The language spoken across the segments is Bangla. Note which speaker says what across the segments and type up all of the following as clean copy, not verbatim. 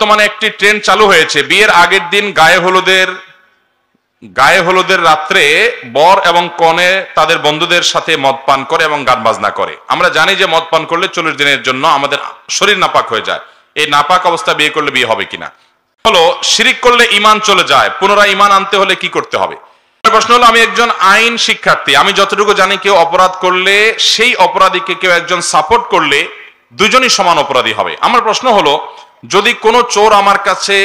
Speaker 1: বর্তমানে একটি ট্রেন্ড চালু হয়েছে, বিয়ের আগের দিন গায়ে হলুদের রাত্রে বর এবং কনে তাদের বন্ধুদের সাথে মদ পান করে এবং গান বাজনা করে। আমরা জানি যে মদ পান করলে 40 দিনের জন্য আমাদের শরীর নাপাক হয়ে যায়। এই নাপাক অবস্থা বিয়ে করলে বিয়ে হবে কিনা। হলো শিরিক করলে ঈমান চলে যায়, পুনরায় ঈমান আনতে হলে কি করতে হবে? প্রশ্ন হলো, আমি একজন আইন শিক্ষার্থী, আমি যতটুকু জানি কেউ অপরাধ করলে সেই অপরাধীকে কেউ একজন সাপোর্ট করলে দুজনই সমান অপরাধী হবে। আমার প্রশ্ন হলো, যদি কোনো চোর আমার কাছে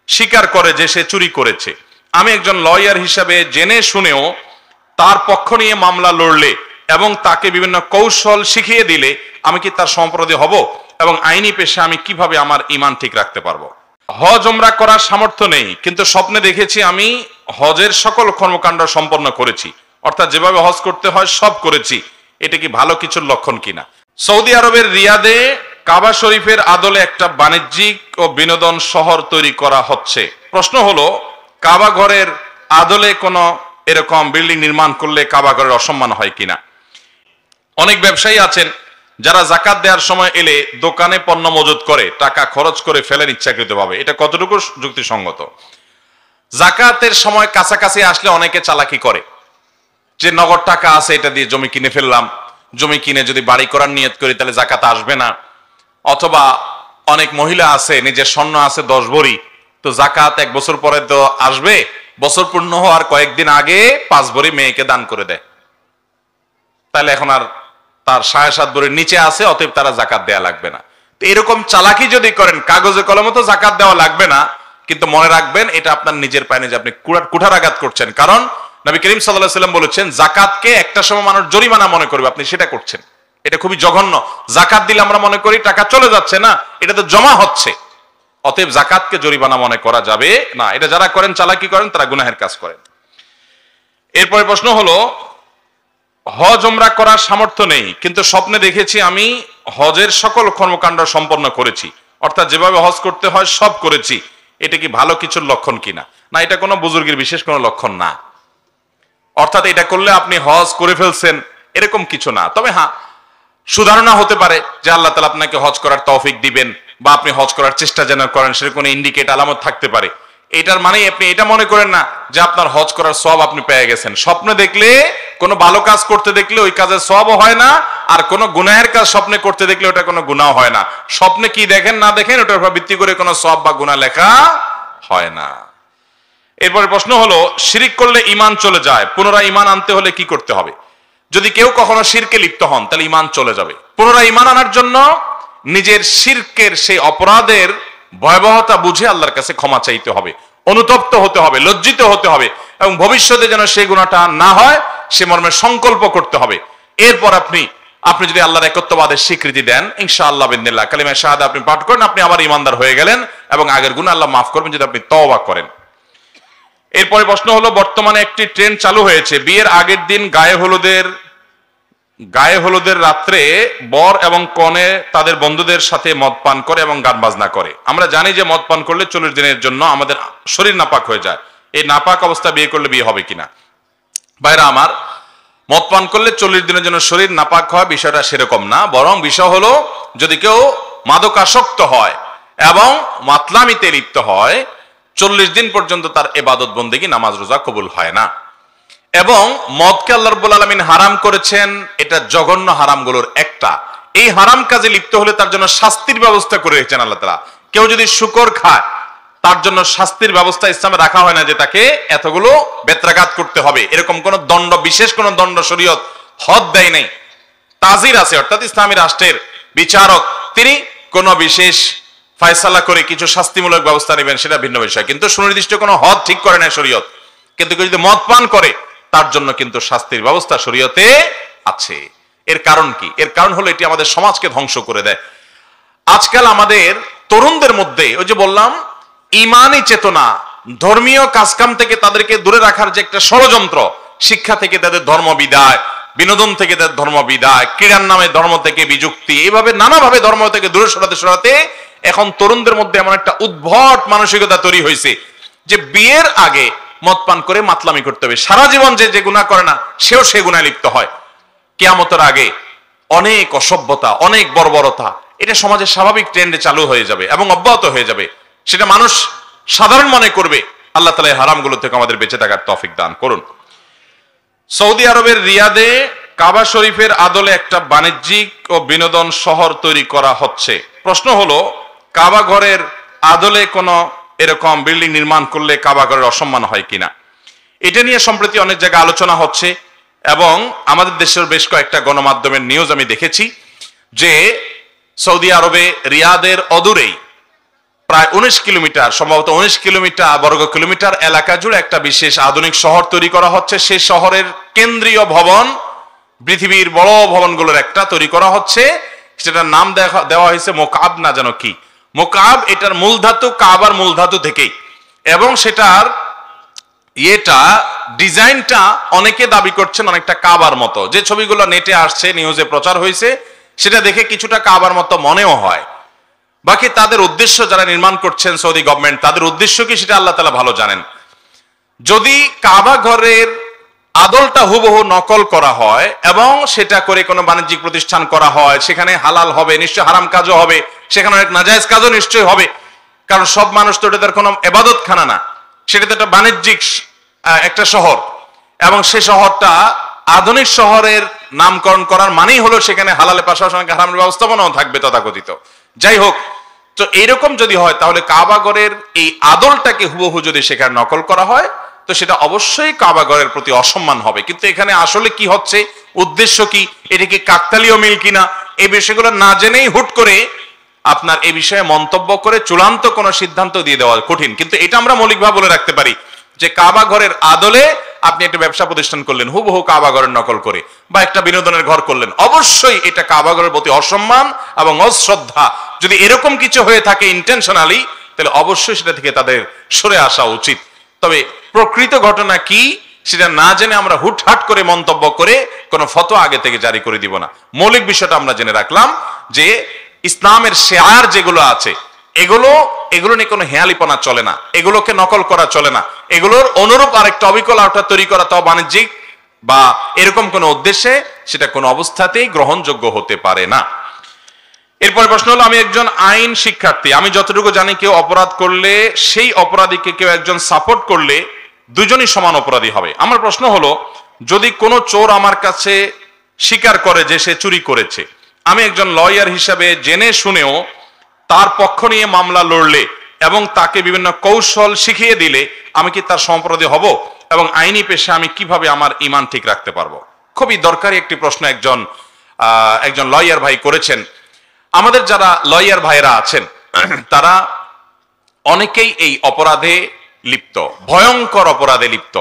Speaker 1: স্বীকার করে যে সে চুরি করেছে, আমি একজন লয়ার হিসাবে জেনে শুনেও তার পক্ষ নিয়ে মামলা লড়লে এবং তাকে বিভিন্ন কৌশল শিখিয়ে দিলে আমি কি তার সমঅপরাধী হব? এবং আইনি পেশা আমি কিভাবে আমার ঈমান ঠিক রাখতে পারবো? হজ ওমরা করার সামর্থ্য নেই, কিন্তু স্বপ্নে দেখেছি আমি হজের সকল কর্মকাণ্ড সম্পন্ন করেছি, অর্থাৎ যেভাবে হজ করতে হয় সব করেছি। এটা কি ভালো কিছুর লক্ষণ কিনা? সৌদি আরবের রিয়াদে কাবা শরীফের আদলে একটা বাণিজ্যিক ও বিনোদন শহর তৈরি করা হচ্ছে। প্রশ্ন হলো, কাবা ঘরের আদলে কোনো এরকম বিল্ডিং নির্মাণ করলে কাবা ঘরের অসম্মান হয় কিনা? অনেক ব্যবসায়ী আছেন যারা যাকাত দেওয়ার সময় এলে দোকানে পণ্য মজুত করে টাকা খরচ করে ফেলেন ইচ্ছাকৃতভাবে। এটা কতটুকু যুক্তিসঙ্গত? যাকাতের সময় কাছাকাছি আসলে অনেকে চালাকি করে যে নগদ টাকা আছে, এটা দিয়ে জমি কিনে ফেললাম, জমি কিনে যদি বাড়ি করার নিয়ত করি তাহলে যাকাত আসবে না। অথবা অনেক মহিলা আছে নিজের স্বর্ণ আছে 10 ভরি, তো যাকাত 1 বছর পরে তো আসবে, বছর পূর্ণ হওয়ার কয়েকদিন আগে 5 ভরি মেয়েকে দান করে দেয়, তাহলে এখন আর তার 7.5 ভরির নিচে আছে, অতএব তারা যাকাত দেয়া লাগবে না। তো এরকম চালাকি যদি করেন, কাগজে কলমে তো যাকাত দেওয়া লাগবে না, কিন্তু মনে রাখবেন এটা আপনার নিজের পায়ে যে আপনি কুঠারাঘাত করছেন। কারণ নবী করিম সাল্লাল্লাহু আলাইহি ওয়াসাল্লাম বলেছেন, যাকাতকে একটা সময় মানুষ জরিমানা মনে করবে, আপনি সেটা করছেন, এটা খুবই জঘন্য। যাকাত দিলে আমরা মনে করি টাকা চলে যাচ্ছে, না, এটা তো জমা হচ্ছে। অতএব যাকাতকে জরিমানা মনে করা যাবে না। এটা যারা করেন, চালাকি করেন, তারা গুনাহের কাজ করেন। এরপরে প্রশ্ন হলো, হজ ওমরা করার সামর্থ্য নেই, কিন্তু স্বপ্নে দেখেছি আমি হজের সকল কর্মকাণ্ড সম্পন্ন করেছি, অর্থাৎ যেভাবে হজ করতে হয় সব করেছি। এটা কি ভালো কিছুর লক্ষণ কিনা? না, এটা কোনো বুজুর্গের বিশেষ কোনো লক্ষণ না। অর্থাৎ এটা করলে আপনি হজ করে ফেলছেন এরকম কিছু না। তবে হ্যাঁ, সুধারণা হতে পারে যে আল্লাহ তাআলা আপনাকে হজ করার তৌফিক দিবেন বা আপনি হজ করার চেষ্টা যেন করেন, সেরকম কোনো ইন্ডিকেট আলামত থাকতে পারে। এটার মানে আপনি এটা মনে করেন না যে আপনার হজ করার সওয়াব আপনি পেয়ে গেছেন। স্বপ্নে দেখলে, কোনো ভালো কাজ করতে দেখলে ওই কাজের সওয়াবও হয় না, আর কোনো গুনাহের কাজ স্বপ্নে করতে দেখলে ওটা কোনো গুনাহ হয় না। স্বপ্নে কি দেখেন না দেখেন ওটার উপর ভিত্তি করে কোনো সওয়াব বা গুনাহ লেখা হয় না। এরপরে প্রশ্ন হলো, শিরিক করলে ঈমান চলে যায়, পুনরায় ঈমান আনতে হলে কি করতে হবে? যদি কেউ কখনো শিরকে লিপ্ত হন তাহলে ঈমান চলে যাবে। পুনরায় ঈমান আনার জন্য নিজের শিরকের সেই অপরাধের ভয়াবহতা বুঝে আল্লাহর কাছে ক্ষমা চাইতে হবে, অনুতপ্ত হতে হবে, লজ্জিত হতে হবে, এবং ভবিষ্যতে যেন সেই গুনাহটা না হয় সে মর্মে সংকল্প করতে হবে। এরপর আপনি যদি আল্লাহর একত্ববাদের স্বীকৃতি দেন, ইনশাআল্লাহ বিদিনিল্লাহ কালিমা শাহাদা আপনি পাঠ করেন, আপনি আবার ঈমানদার হয়ে গেলেন এবং আগের গুনাহ আল্লাহ মাফ করবেন যদি আপনি তওবা করেন। এরপরে প্রশ্ন হলো, বর্তমানে একটি ট্রেন্ড চালু হয়েছে, বিয়ের আগের দিন গায়ে হলুদের রাত্রে বর এবং কনে তাদের বন্ধুদের সাথে মদ পান করে এবং গান বাজনা করে। আমরা জানি যে মদ পান করলে 40 দিনের জন্য আমাদের শরীর নাপাক হয়ে যায়। এই নাপাক অবস্থা বিয়ে করলে বিয়ে হবে কিনা? ভাইরা আমার, মদ পান করলে 40 দিনের জন্য শরীর নাপাক হয় বিষয়টা সেরকম না, বরং বিষয় হলো যদি কেউ মাদকাসক্ত হয় এবং মাতলামিতে লিপ্ত হয়, 40 দিন পর্যন্ত তার ইবাদত বন্দেগী নামাজ রোজা কবুল হয় না। এবং মদকে আল্লাহ রাব্বুল আলামিন হারাম করেছেন, এটা জঘন্য হারামগুলোর একটা। এই হারাম কাজে লিপ্ত হলে তার জন্য শাস্তির ব্যবস্থা করে রেখেছেন আল্লাহ তাআলা। কেউ যদি শুকর খায় তার জন্য শাস্তির ব্যবস্থা ইসলামে রাখা হয় না যে তাকে এতগুলো বেত্রাঘাত করতে হবে, এরকম কোন দণ্ড, বিশেষ কোন দণ্ড শরীয়ত হদ দেয় নাই। তাজির আছে, অর্থাৎ ইসলামী রাষ্ট্রের বিচারক তিনি কোন বিশেষ ফয়সালা করে কিছু শাস্তিমূলক ব্যবস্থা নেবেন, সেটা ভিন্ন বিষয়, কিন্তু সুনির্দিষ্ট কোনো হদ ঠিক করে নাই শরীয়ত। কিন্তু কেউ যদি মদ পান করে তার জন্য কিন্তু শাস্তির ব্যবস্থা শরীয়তে আছে। এর কারণ কি? এর কারণ হলো এটি আমাদের সমাজকে ধ্বংস করে দেয়। আজকাল আমাদের তরুণদের মধ্যে ওই যে বললাম ঈমানি চেতনা, ধর্মীয় কাজকাম থেকে তাদেরকে দূরে রাখার যে একটা ষড়যন্ত্র, শিক্ষা থেকে তাদের ধর্ম বিদায়, বিনোদন থেকে তাদের ধর্ম বিদায়, ক্রীড়ার নামে ধর্ম থেকে বিযুক্তি, এইভাবে নানাভাবে ধর্ম থেকে দূরে সরাতে সরাতে এখন তরুণদের মধ্যে এমন একটা উদ্ভট মানসিকতা তৈরি হয়েছে যে বিয়ের আগে মদ পান করে মাতলামি করতে হবে। সারা জীবন যে গুনাহ করে না সেও সে গুনাহে লিপ্ত হয়। কিয়ামতের আগে অনেক অসভ্যতা, অনেক বর্বরতা, এটা সমাজের স্বাভাবিক ট্রেন্ডে চালু হয়ে যাবে এবং অব্যাহত হয়ে যাবে। সেটা মানুষ সাধারণ মনে করবে। আল্লাহ তাআলা এই হারামগুলো থেকে আমাদের বেঁচে থাকার তৌফিক দান করুন। সৌদি আরবের রিয়াদে কাবা শরীফের আদলে একটা বাণিজ্যিক ও বিনোদন শহর তৈরি করা হচ্ছে। প্রশ্ন হলো, কাবা ঘরের আদলে কোনো এরকম বিল্ডিং নির্মাণ করলে কাবা ঘরের অসম্মান হয় কিনা? এটা নিয়ে সম্প্রতি অনেক জায়গায় আলোচনা হচ্ছে এবং আমাদের দেশের বেশ কয়েকটা গণমাধ্যমের নিউজ আমি দেখেছি যে সৌদি আরবে রিয়াদের অদূরেই প্রায় 19 কিলোমিটার, সম্ভবত 19 কিলোমিটার বর্গ কিলোমিটার এলাকা জুড়ে একটা বিশেষ আধুনিক শহর তৈরি করা হচ্ছে। সেই শহরের কেন্দ্রীয় ভবন, পৃথিবীর বড় ভবনগুলোর একটা তৈরি করা হচ্ছে। সেটার নাম দেওয়া হয়েছে মোকাব, না যেন কি মোকাব। এটার মূল ধাতু কাবার মূল ধাতু থেকেই, এবং সেটার ডিজাইনটা অনেকে দাবি করছেন অনেকটা কাবার মতো। যে ছবিগুলো নেটে আসছে, নিউজে প্রচার হয়েছে, সেটা দেখে কিছুটা কাবার মতো মনেও হয়। বাকি তাদের উদ্দেশ্য, যারা নির্মাণ করছেন সৌদি গভর্নমেন্ট, তাদের উদ্দেশ্য কি সেটা আল্লাহ তাআলা ভালো জানেন। যদি কাবা ঘরের আদলটা হুবহু নকল করা হয় এবং সেটা করে কোনো বাণিজ্যিক প্রতিষ্ঠান করা হয়, সেখানে হালাল হবে, নিশ্চয় হারাম কাজও হবে, সেখানে অনেক নাজায়েজ কাজও নিশ্চয়ই হবে। কারণ সব মানুষ তো এটা তার কোনো ইবাদতখানা না, সেটা তো একটা বাণিজ্যিক একটা শহর, এবং সে শহরটা আধুনিক শহরের নামকরণ করার মানেই হলো সেখানে হালালের পাশাপাশি হারামের ব্যবস্থাপনাও থাকবে তথাকথিত। যাই হোক, তো এইরকম যদি হয় তাহলে কাবা ঘরের এই আদলটাকে হুবহু যদি সেখানে নকল করা হয় তো সেটা অবশ্যই কাবা ঘরের প্রতি অসম্মান হবে। কিন্তু এখানে আসলে কি হচ্ছে, উদ্দেশ্য কি, এটা কি কাকতালীয় মিল কিনা, এই বিষয়গুলো না জেনেই হুট করে আপনার এই বিষয়ে মন্তব্য করে চূড়ান্ত কোনো সিদ্ধান্ত দিয়ে দেওয়া কঠিন। কিন্তু এটা আমরা মৌলিকভাবে বলে রাখতে পারি যে কাবা ঘরের আদলে আপনি একটা ব্যবসা প্রতিষ্ঠান করলেন হুবহু কাবা ঘরের নকল করে, বা একটা বিনোদনের ঘর করলেন, অবশ্যই এটা কাবা ঘরের প্রতি অসম্মান এবং অশ্রদ্ধা। যদি এরকম কিছু হয়ে থাকে ইন্টেনশনালি, তাহলে অবশ্যই সেটা থেকে তাদের সরে আসা উচিত। তবে প্রকৃত ঘটনা কি সেটা না জেনে আমরা হুটহাট করে মন্তব্য করে কোনো ফতোয়া আগে থেকে জারি করে দিব না। মৌলিক বিষয়টা আমরা জেনে রাখলাম যে ইসলামের শেয়ার যেগুলো আছে এগুলো নিয়ে কোনো হেয়ালিপনা চলে না, এগুলোকে নকল করা চলে না, এগুলোর অনুরূপ আরেকটা অবিকল আউটটা তৈরি করা, তাও বাণিজ্যিক বা এরকম কোনো উদ্দেশ্যে, সেটা কোনো অবস্থাতেই গ্রহণযোগ্য হতে পারে না। এরপরে প্রশ্ন হলো, আমি একজন আইন শিক্ষার্থী, আমি যতটুকু জানি কেউ অপরাধ করলে সেই অপরাধীকে কেউ একজন সাপোর্ট করলে দুজনই সমান অপরাধী হবে। আমার প্রশ্ন হলো, যদি কোনো চোর আমার কাছে স্বীকার করে যে সে চুরি করেছে, আমি একজন লয়ার হিসাবে জেনে শুনেও তার পক্ষ নিয়ে মামলা লড়লে এবং তাকে বিভিন্ন কৌশল শিখিয়ে দিলে আমি কি তার সমঅপরাধী হব? এবং আইনি পেশা আমি কিভাবে আমার ঈমান ঠিক রাখতে পারবো? খুবই দরকারি একটি প্রশ্ন একজন লয়ার ভাই করেছেন। আমাদের যারা লয়ার ভাইরা আছেন তারা অনেকেই এই অপরাধে লিপ্ত, ভয়ঙ্কর অপরাধে লিপ্ত।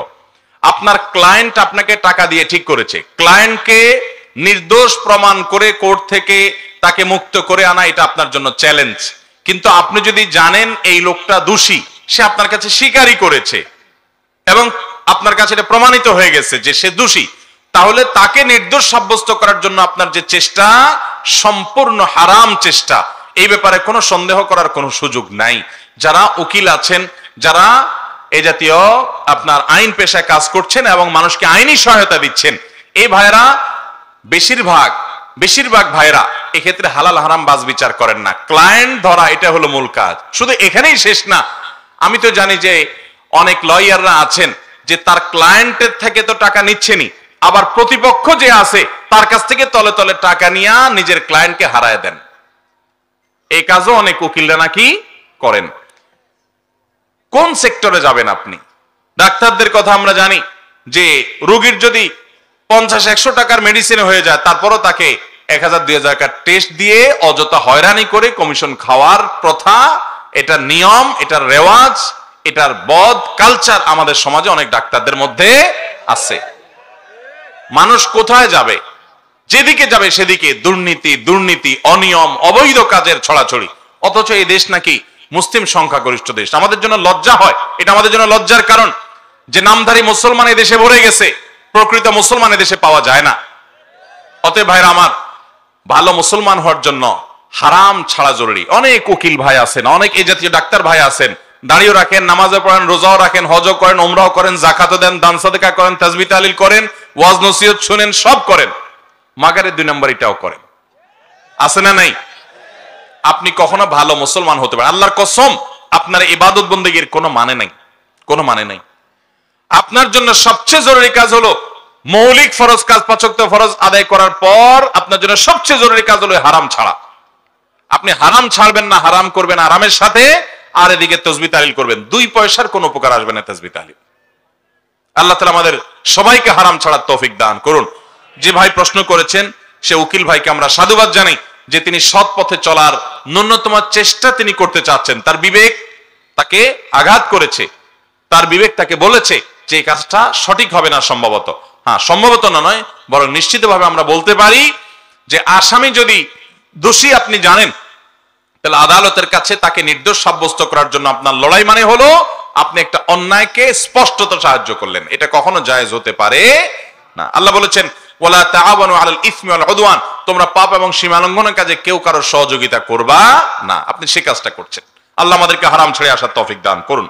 Speaker 1: আপনার ক্লায়েন্ট আপনাকে টাকা দিয়ে ঠিক করেছে, ক্লায়েন্টকে নির্দোষ প্রমাণ করে কোর্ট থেকে তাকে মুক্ত করে আনা, এটা আপনার জন্য চ্যালেঞ্জ। কিন্তু আপনি যদি জানেন এই লোকটা দোষী, সে আপনার কাছে স্বীকারই করেছে এবং আপনার কাছে এটা প্রমাণিত হয়ে গেছে যে সে দোষী, তাহলে তাকে নির্দোষ সাব্যস্ত করার জন্য আপনার যে চেষ্টা, সম্পূর্ণ হারাম চেষ্টা। এই ব্যাপারে কোনো সন্দেহ করার কোনো সুযোগ নাই। যারা উকিল আছেন, যারা এই জাতীয় আপনার আইন পেশায় কাজ করছেন এবং মানুষকে আইনি সহায়তা দিচ্ছেন, এই ভাইরা বেশিরভাগ ভাইরা এক্ষেত্রে হালাল হারাম বাজ বিচার করেন না। ক্লায়েন্ট ধরা এটা হলো মূল কাজ। শুধু এখানেই শেষ না, আমি তো জানি যে অনেক লয়াররা আছেন যে তার ক্লায়েন্টের থেকে তো টাকা নিচ্ছেনই, আবার প্রতিপক্ষ যে আছে তার কাছ থেকে তলে তলে টাকা নিয়ে নিজের ক্লায়েন্টকে হারায় দেন। এই কাজও অনেক উকিলরা নাকি করেন। কোন সেক্টরে যাবেন আপনি? ডাক্তারদের কথা আমরা জানি যে রোগীর যদি 50-100 টাকার মেডিসিন হয়ে যায়, তারপরও তাকে 1000-2000 টাকার টেস্ট দিয়ে অযথা হয়রানি করে কমিশন খাওয়ার প্রথা, এটা নিয়ম, এটার রেওয়াজ, এটার বদ কালচার আমাদের সমাজে অনেক ডাক্তারদের মধ্যে আছে। মানুষ কোথায় যাবে? যেদিকে যাবে সেদিকে দুর্নীতি, অনিয়ম, অবৈধ কাজের ছড়াছড়ি। অথচ এই দেশ নাকি মুসলিম সংখ্যাগরিষ্ঠ দেশ। আমাদের জন্য লজ্জা হয়, এটা আমাদের জন্য লজ্জার কারণ যে নামধারী মুসলমান এই দেশে ভরে গেছে, প্রকৃত মুসলমান দেশে পাওয়া যায় না। অতএব ভাইরা আমার, ভালো মুসলমান হওয়ার জন্য হারাম ছাড়া জরুরি। অনেক উকিল ভাই আছেন, অনেক এই জাতীয় ডাক্তার ভাই আছেন, দাঁড়িয়ে রাখেন, নামাজও পড়েন, রোজাও রাখেন, হজও করেন, উমরাও করেন, যাকাতও দেন, দান সাদেকা করেন, তাসবিহ তাহলিল করেন, ওয়াজ নসিহত শুনেন, সব করেন, মাগারের 2 নম্বর এটাও করেন। আছে না নাই? আপনি কখনো ভালো মুসলমান হতে পারেন, আল্লাহর কসম আপনার ইবাদত বন্দেগীর কোনো মানে নাই, কোনো মানে নাই। আপনার জন্য সবচেয়ে জরুরি কাজ হলো মৌলিক ফরজ কাজ, 5 ওয়াক্ত ফরজ আদায় করার পর আপনার জন্য সবচেয়ে জরুরি কাজ হলো হারাম ছাড়া। আপনি হারাম ছাড়বেন না, হারাম করবেন আরামের সাথে, আর এদিকে তাসবিহ তাহলিল করবেন। 2 পয়সার কোনো উপকার আসবে না তাসবিহ তাহলিল। আল্লাহ তাআলা আমাদের সবাইকে হারাম ছাড়ার তৌফিক দান করুন। যে ভাই প্রশ্ন করেছেন সে উকিল ভাইকে আমরা সাধুবাদ জানাই যে তিনি সৎ পথে চলার ন্যূনতম চেষ্টা তিনি করতে চাচ্ছেন। তার বিবেক তাকে আঘাত করেছে, তার বিবেক তাকে বলেছে যে এই কাজটা সঠিক হবে না সম্ভবত। হ্যাঁ, সম্ভবত না নয়, বরং নিশ্চিতভাবে আমরা বলতে পারি যে আসামি যদি দোষী আপনি জানেন, তাহলে আদালতের কাছে তাকে নির্দোষ সাব্যস্ত করার জন্য আপনার লড়াই মানে হলো আপনি একটা অন্যায়কে স্পষ্টত সাহায্য করলেন। এটা কখনো জায়েজ হতে পারে না। আল্লাহ বলেছেন ওয়ালা তাআওয়ানু আলাল ইসমি ওয়াল উদওয়ান, তোমরা পাপ এবং সীমা লঙ্ঘনের কাজে কেউ কারোর সহযোগিতা করবা না। আপনি সেই কাজটা করছেন। আল্লাহ আমাদেরকে হারাম ছেড়ে আসার তৌফিক দান করুন।